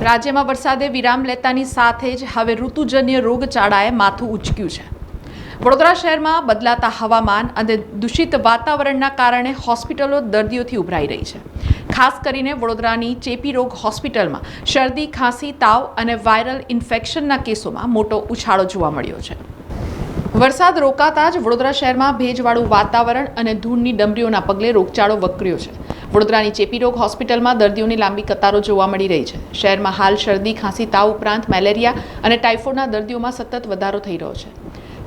રાજ્યમાં વરસાદે વિરામ લેતાની સાથે જ હવે ઋતુજન્ય રોગચાળાએ માથું ઉંચક્યું છે। વડોદરા શહેરમાં બદલાતા હવામાન અને દૂષિત વાતાવરણના કારણે હોસ્પિટલો દર્દીઓથી ઉભરાઈ રહી છે। ખાસ કરીને વડોદરાની ચેપી રોગ હોસ્પિટલમાં શરદી, ખાંસી, તાવ અને વાયરલ ઇન્ફેક્શનના કેસોમાં મોટો ઉછાળો જોવા મળ્યો છે। વરસાદ રોકાતા જ વડોદરા શહેરમાં ભેજવાળું વાતાવરણ અને ધૂળની ડમરીઓના પગલે રોગચાળો વકર્યો છે। વડોદરાની ચેપી રોગ હોસ્પિટલમાં દર્દીઓની લાંબી કતારો જોવા મળી રહી છે। શહેરમાં હાલ શરદી, ખાંસી, તાવ ઉપરાંત મેલેરિયા અને ટાઇફોઇડના દર્દીઓમાં સતત વધારો થઈ રહ્યો છે।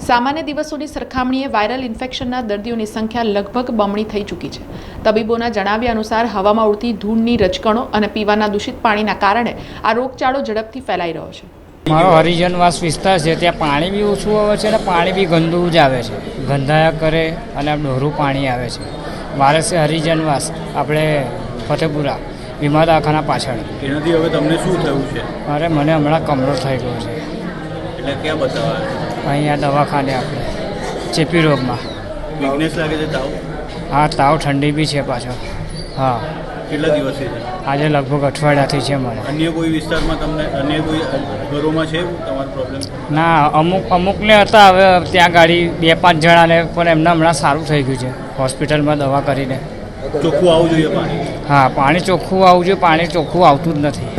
સામાન્ય દિવસોની સરખામણીએ વાયરલ ઇન્ફેક્શનના દર્દીઓની સંખ્યા લગભગ બમણી થઈ ચૂકી છે। તબીબોના જણાવ્યા અનુસાર હવામાં ઉડતી ધૂળની રજકણો અને પીવાના દૂષિત પાણીના કારણે આ રોગચાળો ઝડપથી ફેલાઈ રહ્યો છે। મારો હરિજનવાસ વિસ્તાર છે, ત્યાં પાણી બી ઓછું આવે છે અને પાણી બી ગંદુ જ આવે છે, ગંધાયા કરે અને ડોરું પાણી આવે છે। વારસે હરિજનવાસ આપણે ફતેપુરા વીમા દવાખાના પાછળ। એનાથી હવે તમને શું થયું છે? અરે મને હમણાં કમળો થઈ ગયો છે। એટલે ક્યાં બતાવ્યા? અહીંયા દવાખાને આપણે ચેપી રોગમાં। વીકનેસ લાગે છે, તાવ? હા, તાવ, ઠંડી બી છે પાછળ। હા, કેટલા દિવસથી છે? આજે લગભગ અઠવાડિયાથી છે મને। અન્ય કોઈ વિસ્તારમાં તમને અન્ય કોઈ ઘરોમાં છે તમારો પ્રોબ્લેમ? ના, અમુકને હતા, હવે ત્યાં ગાડી 2-5 જણાને, પણ એમને હમણાં સારું થઈ ગયું છે હોસ્પિટલમાં દવા કરીને। ચોખ્ખું આવવું જોઈએ પાણી? હા, પાણી ચોખ્ખું આવવું જોઈએ, પાણી ચોખ્ખું આવતું જ નથી।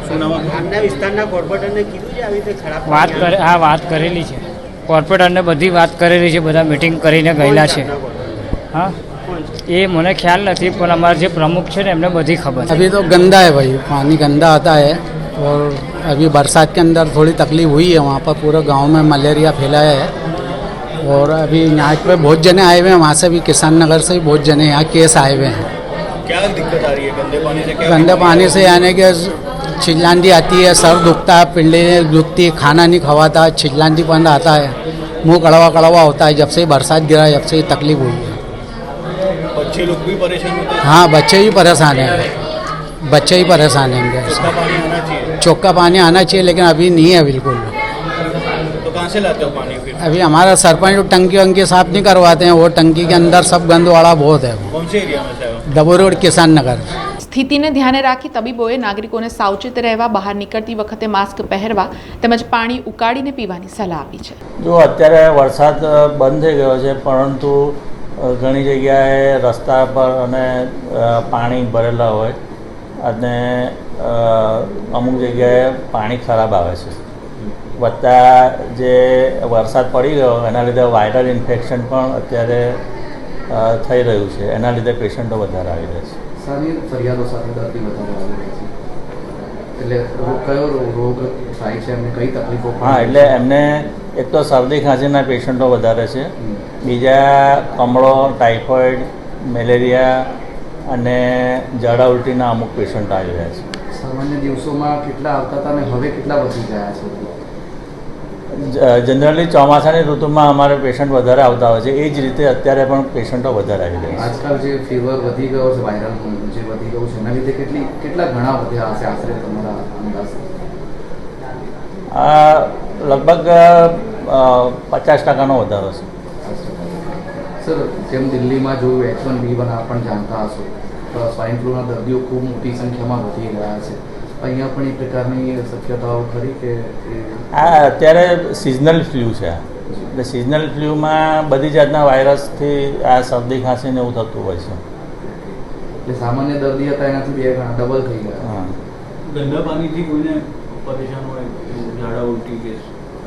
શું નામ? આમના વિસ્તારના કોર્પોરેટરને કીધું છે આવી રીતે ખરાબ વાત કરેલી છે, કોર્પોરેટરને બધી વાત કરેલી છે, બધા મીટિંગ કરીને ગયેલા છે। हाँ, ये मुझे ख्याल नहीं, पर हमारे जो प्रमुख है एमने बधी खबर। अभी तो गंदा है भाई, पानी गंदा आता है और अभी बरसात के अंदर थोड़ी तकलीफ हुई है। वहाँ पर पूरे गांव में मलेरिया फैलाया है और अभी यहाँ पे बहुत जने आए हुए हैं, वहाँ से भी किसान नगर से भी बहुत जने यहाँ केस आए हुए हैं। क्या दिक्कत आ रही है गंदे पानी से? गंदे पानी से यानी कि छिल्लांडी आती है, सर दुखता है, पिंडी दुखती है, खाना नहीं खवाता, छिल्लांडीपन आता है, मुँह कड़वा कड़वा होता है। जब से बरसात गिरा है, जब से तकलीफ हुई है। बच्चे लोग भी परेशान होते हैं? हाँ, बच्चे ही परेशान हैं, बच्चे ही परेशान हैं। चौख्खा पानी आना चाहिए। चौख्खा पानी आना चाहिए, लेकिन अभी नहीं है बिल्कुल। तो कहाँ से लाते हो पानी फिर? अभी हमारा सरपंच टंकी वंकी साफ नहीं करवाते हैं, वो टंकी के अंदर सब गंद वाला बहुत है। कौन से एरिया में से हो? डबो रोड, किसान नगर। સ્થિતિને ધ્યાને રાખી તબીબોએ નાગરિકોને સાવચેત રહેવા, બહાર નીકળતી વખતે માસ્ક પહેરવા તેમજ પાણી ઉકાળીને પીવાની સલાહ આપી છે। જો અત્યારે વરસાદ બંધ થઈ ગયો છે, પરંતુ ઘણી જગ્યાએ રસ્તા પર અને પાણી ભરેલા હોય અને અમુક જગ્યાએ પાણી ખરાબ આવે છે। વત્તા જે વરસાદ પડી ગયો એના લીધે વાયરલ ઇન્ફેક્શન પણ અત્યારે થઈ રહ્યું છે, એના લીધે પેશન્ટો વધારે આવી રહ્યા છે। સારી ફરિયાદો સાથે દર્દી વધારે આવી રહ્યા છે, એટલે કયો રોગ થાય છે, એમને કઈ તકલીફો? હા, એટલે એમને એક તો શરદી ખાંસીના પેશન્ટો વધારે છે, બીજા કમળો, ટાઇફોઇડ, મેલેરિયા અને ઝાડા ઉલટીના અમુક પેશન્ટ આવી રહ્યા છે। સામાન્ય દિવસોમાં કેટલા આવતા હતા અને હવે કેટલા વધી ગયા છે? જનરલી ચોમાસાની ઋતુમાં અમારે પેશન્ટ વધારે આવતા હોય છે, એ જ રીતે અત્યારે પણ પેશન્ટો વધારે આવી રહ્યા છે। આજકાલ જે ફીવર વધી ગયો છે, વાયરલ જે વધી ગયું છે, એના લીધે કેટલા ઘણા વધ્યા હશે આશરે તમારા અંદાજ? લગભગ 50% વધારો છે। સર, જેમ દિલ્હીમાં જોયું H1B1 પણ જાણતા હશો, તો સ્વાઇન ફ્લૂના દર્દીઓ ખૂબ મોટી સંખ્યામાં વધી ગયા છે। અહીંયા પણ એ પ્રકારની શક્યતાઓ ખરી કે? આ અત્યારે સિઝનલ ફ્લૂ છે, એટલે સિઝનલ ફ્લૂમાં બધી જાતના વાયરસથી આ શરદી ખાંસી ને એવું થતું હોય છે। એટલે સામાન્ય દર્દી હતા એનાથી 2 ગણા ડબલ થઈ ગયા। હા, ગંદા પાણીથી કોઈને પરેશાન હોય, ઝાડા ઉલટી કે?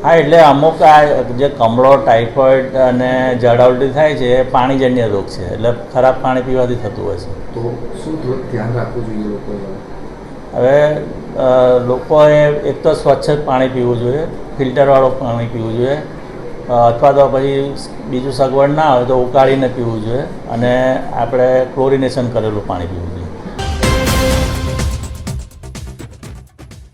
હા, એટલે અમુક આ જે કમળો, ટાઇફોઇડ અને ઝાડા ઉલટી થાય છે એ પાણીજન્ય રોગ છે, એટલે ખરાબ પાણી પીવાથી થતું હોય છે। તો શું ધ્યાન રાખવું જોઈએ લોકોએ? હવે લોકોએ એક તો સ્વચ્છ પાણી પીવું જોઈએ, ફિલ્ટરવાળું પાણી પીવું જોઈએ, અથવા તો પછી બીજું સગવડ ના હોય તો ઉકાળીને પીવું જોઈએ અને આપણે ક્લોરિનેશન કરેલું પાણી પીવું જોઈએ।